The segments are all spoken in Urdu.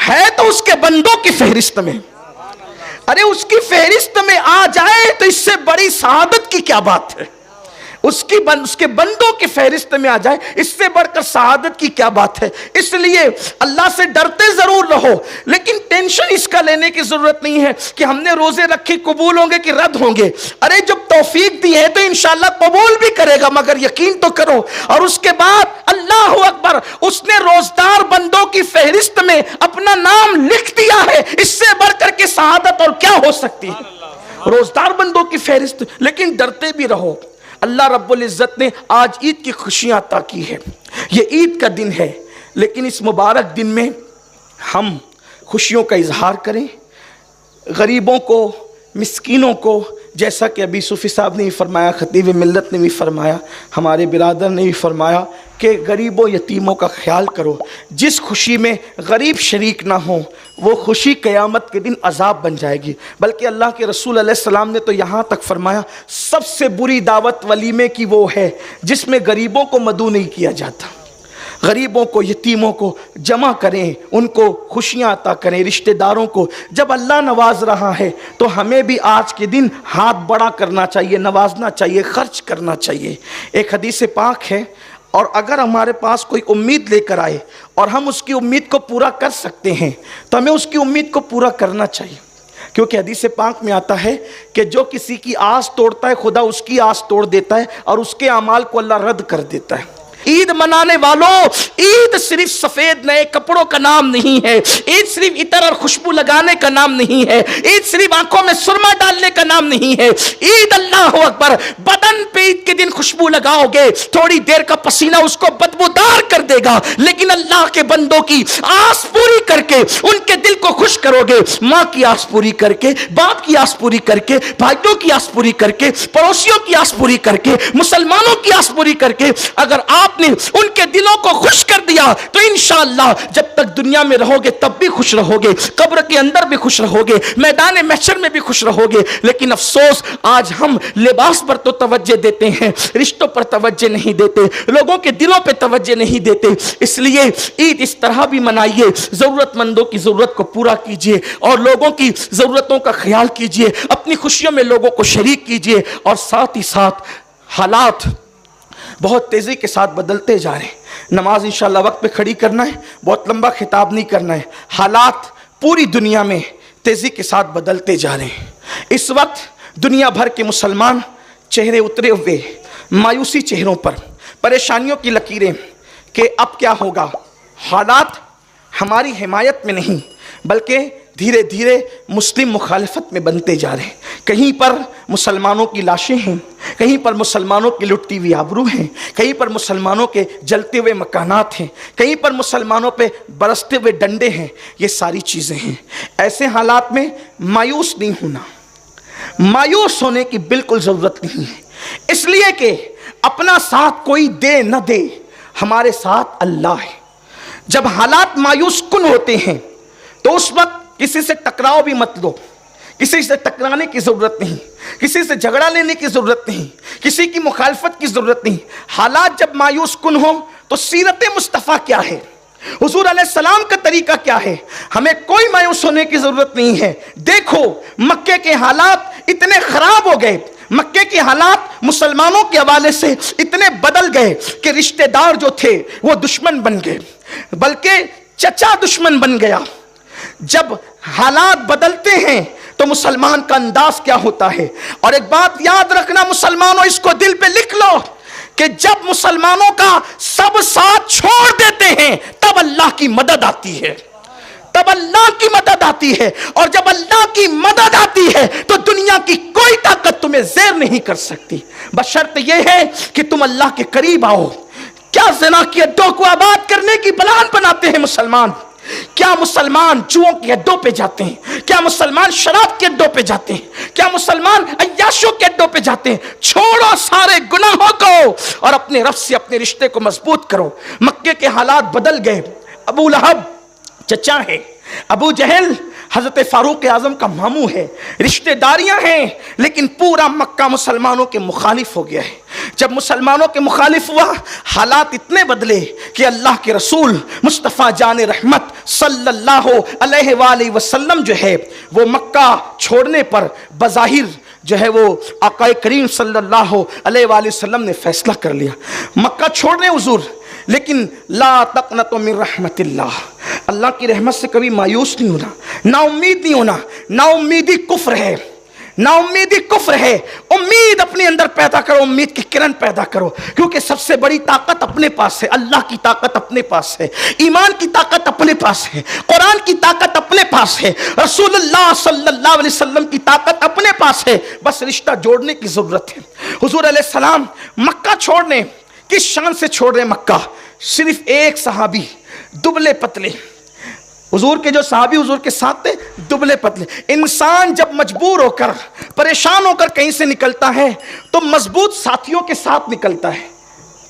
ہے تو اس کے بندوں کی فہرست میں. ارے اس کی فہرست میں آ جائے تو اس سے بڑی سعادت کی کیا بات ہے. اس کے بندوں کی فہرست میں آ جائے اس سے بڑھ کر سعادت کی کیا بات ہے. اس لیے اللہ سے ڈرتے ضرور رہو، لیکن ٹینشن اس کا لینے کی ضرورت نہیں ہے کہ ہم نے روزے رکھے قبول ہوں گے کہ رد ہوں گے. ارے جب توفیق دی ہے تو انشاءاللہ قبول بھی کرے گا، مگر یقین تو کرو. اور اس کے بعد اللہ اکبر، اس نے روزدار بندوں کی فہرست میں اپنا نام لکھ دیا ہے. اس سے بڑھ کر کے سعادت اور کیا ہو سکتی ہے؟ روزدار بندوں کی فہرست. لیکن ڈرتے بھی رہو. اللہ رب العزت نے آج عید کی خوشیاں عطا کی ہے. یہ عید کا دن ہے، لیکن اس مبارک دن میں ہم خوشیوں کا اظہار کریں. غریبوں کو، مسکینوں کو، جیسا کہ ابھی صوفی صاحب نے بھی فرمایا، خطیب ملت نے بھی فرمایا، ہمارے برادر نے بھی فرمایا کہ غریبوں یتیموں کا خیال کرو. جس خوشی میں غریب شریک نہ ہوں وہ خوشی قیامت کے دن عذاب بن جائے گی. بلکہ اللہ کے رسول علیہ السلام نے تو یہاں تک فرمایا سب سے بری دعوت ولیمے کی وہ ہے جس میں غریبوں کو مدعو نہیں کیا جاتا. غریبوں کو، یتیموں کو جمع کریں، ان کو خوشیاں عطا کریں. رشتہ داروں کو جب اللہ نواز رہا ہے تو ہمیں بھی آج کے دن ہاتھ بڑا کرنا چاہیے، نوازنا چاہیے، خرچ کرنا چاہیے. ایک حدیث پاک ہے، اور اگر ہمارے پاس کوئی امید لے کر آئے اور ہم اس کی امید کو پورا کر سکتے ہیں تو ہمیں اس کی امید کو پورا کرنا چاہیے. کیونکہ حدیث پاک میں آتا ہے کہ جو کسی کی آس توڑتا ہے خدا اس کی آس توڑ دیتا ہے اور اس کے اعمال کو اللہ رد کر دیتا ہے. عید منانے والوں، عید صرف سفید نئے کپڑوں کا نام نہیں ہے. عید صرف عطر اور خوشبو لگانے کا نام نہیں ہے. عید صرف آنکھوں میں سرما ڈالنے کا نام نہیں ہے. عید اللہ اکبر، بدن پہ عید کے دن خوشبو لگاؤ گے، تھوڑی دیر کا پسینہ اس کو بدبودار کر دے گا، لیکن اللہ کے بندوں کی آس پوری کر کے ان کے دل کو خوش کرو گے. ماں کی آس پوری کر کے، باپ کی آس پوری کر کے، بھائیوں کی آس پوری کر کے، پڑوسیوں کی آس پوری کر کے، مسلمانوں کی آس پوری کر کے اگر آپ نے ان کے دلوں کو خوش کر دیا تو انشاءاللہ جب تک دنیا میں رہو گے تب بھی خوش رہو گے، قبر کے اندر بھی خوش رہو گے، میدان محشر میں بھی خوش رہو گے. لیکن افسوس آج ہم لباس پر تو توجہ دیتے ہیں، رشتوں پر توجہ نہیں دیتے، لوگوں کے دلوں پہ توجہ نہیں دیتے. اس لیے عید اس طرح بھی منائیے، ضرورت مندوں کی ضرورت کو پورا کیجئے اور لوگوں کی ضرورتوں کا خیال کیجئے، اپنی خوشیوں میں لوگوں کو شریک کیجئے. اور ساتھ ہی ساتھ حالات بہت تیزی کے ساتھ بدلتے جا رہے ہیں. نماز انشاءاللہ وقت پہ کھڑی کرنا ہے، بہت لمبا خطاب نہیں کرنا ہے. حالات پوری دنیا میں تیزی کے ساتھ بدلتے جا رہے ہیں. اس وقت دنیا بھر کے مسلمان چہرے اترے ہوئے، مایوسی چہروں پر، پریشانیوں کی لکیریں کہ اب کیا ہوگا. حالات ہماری حمایت میں نہیں بلکہ دھیرے دھیرے مسلم مخالفت میں بنتے جا رہے ہیں. کہیں پر مسلمانوں کی لاشیں ہیں، کہیں پر مسلمانوں کی لٹتی ہوئی آبرو ہیں، کہیں پر مسلمانوں کے جلتے ہوئے مکانات ہیں، کہیں پر مسلمانوں پہ برستے ہوئے ڈنڈے ہیں. یہ ساری چیزیں ہیں. ایسے حالات میں مایوس نہیں ہونا، مایوس ہونے کی بالکل ضرورت نہیں ہے. اس لیے کہ اپنا ساتھ کوئی دے نہ دے، ہمارے ساتھ اللہ ہے. جب حالات مایوس کن ہوتے ہیں تو اس وقت کسی سے ٹکراؤ بھی مت لو، کسی سے ٹکرانے کی ضرورت نہیں، کسی سے جھگڑا لینے کی ضرورت نہیں، کسی کی مخالفت کی ضرورت نہیں. حالات جب مایوس کن ہوں تو سیرت مصطفیٰ کیا ہے، حضور علیہ السلام کا طریقہ کیا ہے، ہمیں کوئی مایوس ہونے کی ضرورت نہیں ہے. دیکھو مکے کے حالات اتنے خراب ہو گئے، مکے کے حالات مسلمانوں کے حوالے سے اتنے بدل گئے کہ رشتہ دار جو تھے وہ دشمن بن گئے، بلکہ چچا دشمن بن گیا. جب حالات بدلتے ہیں تو مسلمان کا انداز کیا ہوتا ہے. اور ایک بات یاد رکھنا مسلمانوں، اس کو دل پہ لکھ لو کہ جب مسلمانوں کا سب ساتھ چھوڑ دیتے ہیں تب اللہ کی مدد آتی ہے، تب اللہ کی مدد آتی ہے. اور جب اللہ کی مدد آتی ہے تو دنیا کی کوئی طاقت تمہیں زیر نہیں کر سکتی، بشرط یہ ہے کہ تم اللہ کے قریب آؤ. کیا زنا کی اڈوں کو آباد کرنے کی پلان بناتے ہیں مسلمان؟ کیا مسلمان جوؤں کے اڈوں پہ جاتے ہیں؟ کیا مسلمان شراب کے اڈوں پہ جاتے ہیں؟ کیا مسلمان عیاشوں کے اڈوں پہ جاتے ہیں؟ چھوڑو سارے گناہوں کو اور اپنے رب سے اپنے رشتے کو مضبوط کرو. مکے کے حالات بدل گئے. ابو لہب چچا ہے، ابو جہل حضرت فاروق اعظم کا ماموں ہے، رشتہ داریاں ہیں، لیکن پورا مکہ مسلمانوں کے مخالف ہو گیا ہے. جب مسلمانوں کے مخالف ہوا حالات اتنے بدلے کہ اللہ کے رسول مصطفیٰ جان رحمت صلی اللہ علیہ وآلہ وسلم جو ہے وہ مکہ چھوڑنے پر بظاہر جو ہے وہ آقا کریم صلی اللہ علیہ وآلہ وسلم نے فیصلہ کر لیا مکہ چھوڑنے حضور، لیکن لا تقنطوا من رحمت اللہ کی رحمت سے کبھی مایوس نہیں ہونا، نا امید نہیں ہونا۔ نا امیدی کفر ہے، نا امیدی کفر ہے۔ امید اپنے اندر پیدا کرو، امید کی کرن پیدا کرو، کیونکہ سب سے بڑی طاقت اپنے پاس ہے، اللہ کی طاقت اپنے پاس ہے، ایمان کی طاقت اپنے پاس ہے، قرآن کی طاقت اپنے پاس ہے، رسول اللہ صلی اللہ علیہ وسلم کی طاقت اپنے پاس ہے، بس رشتہ جوڑنے کی ضرورت ہے۔ حضور علیہ السلام مکہ چھوڑنے، کس شان سے چھوڑ رہے مکہ؟ صرف ایک صحابی دبلے پتلے، حضور کے جو صحابی حضور کے ساتھ تھے دبلے پتلے۔ انسان جب مجبور ہو کر پریشان ہو کر کہیں سے نکلتا ہے تو مضبوط ساتھیوں کے ساتھ نکلتا ہے،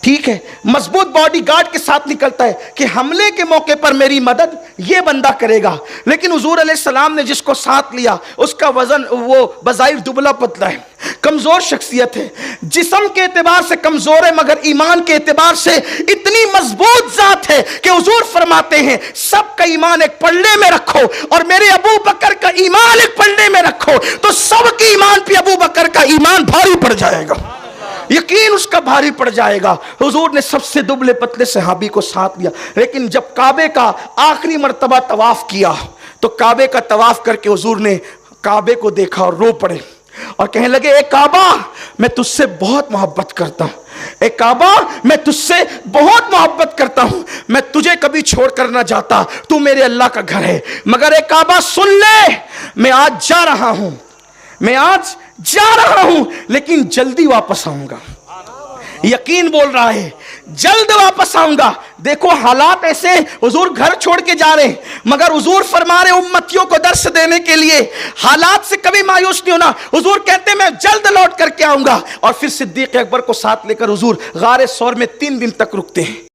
ٹھیک ہے، مضبوط باڈی گارڈ کے ساتھ نکلتا ہے کہ حملے کے موقع پر میری مدد یہ بندہ کرے گا۔ لیکن حضور علیہ السلام نے جس کو ساتھ لیا اس کا وزن وہ بظاہر دبلا پتلا ہے، کمزور شخصیت ہے، جسم کے اعتبار سے کمزور ہے مگر ایمان کے اعتبار سے اتنی مضبوط ذات ہے کہ حضور فرماتے ہیں سب کا ایمان ایک پلڑے میں رکھو اور میرے ابو بکر کا ایمان ایک پلڑے میں رکھو تو سب کے ایمان پہ ابو بکر کا ایمان بھاری پڑ جائے گا، یقین اس کا بھاری پڑ جائے گا۔ حضور نے سب سے دبلے پتلے صحابی کو ساتھ لیا، لیکن جب کعبے کا آخری مرتبہ طواف کیا تو کعبے کا طواف کر کے حضور نے کعبے کو دیکھا اور رو پڑے اور کہنے لگے اے کعبہ میں تجھ سے بہت محبت کرتا ہوں، اے کعبہ میں تجھ سے بہت محبت کرتا ہوں، میں تجھے کبھی چھوڑ کر نہ جاتا، تو میرے اللہ کا گھر ہے، مگر اے کعبہ سن لے میں آج جا رہا ہوں، میں آج جا رہا ہوں لیکن جلدی واپس آؤں گا، یقین بول رہا ہے جلد واپس آؤں گا۔ دیکھو حالات ایسے، حضور گھر چھوڑ کے جا رہے ہیں مگر حضور فرما رہے امتیوں کو درس دینے کے لیے حالات سے کبھی مایوس نہیں ہونا۔ حضور کہتے ہیں میں جلد لوٹ کر کے آؤں گا، اور پھر صدیق اکبر کو ساتھ لے کر حضور غار ثور میں 3 دن تک رکتے ہیں۔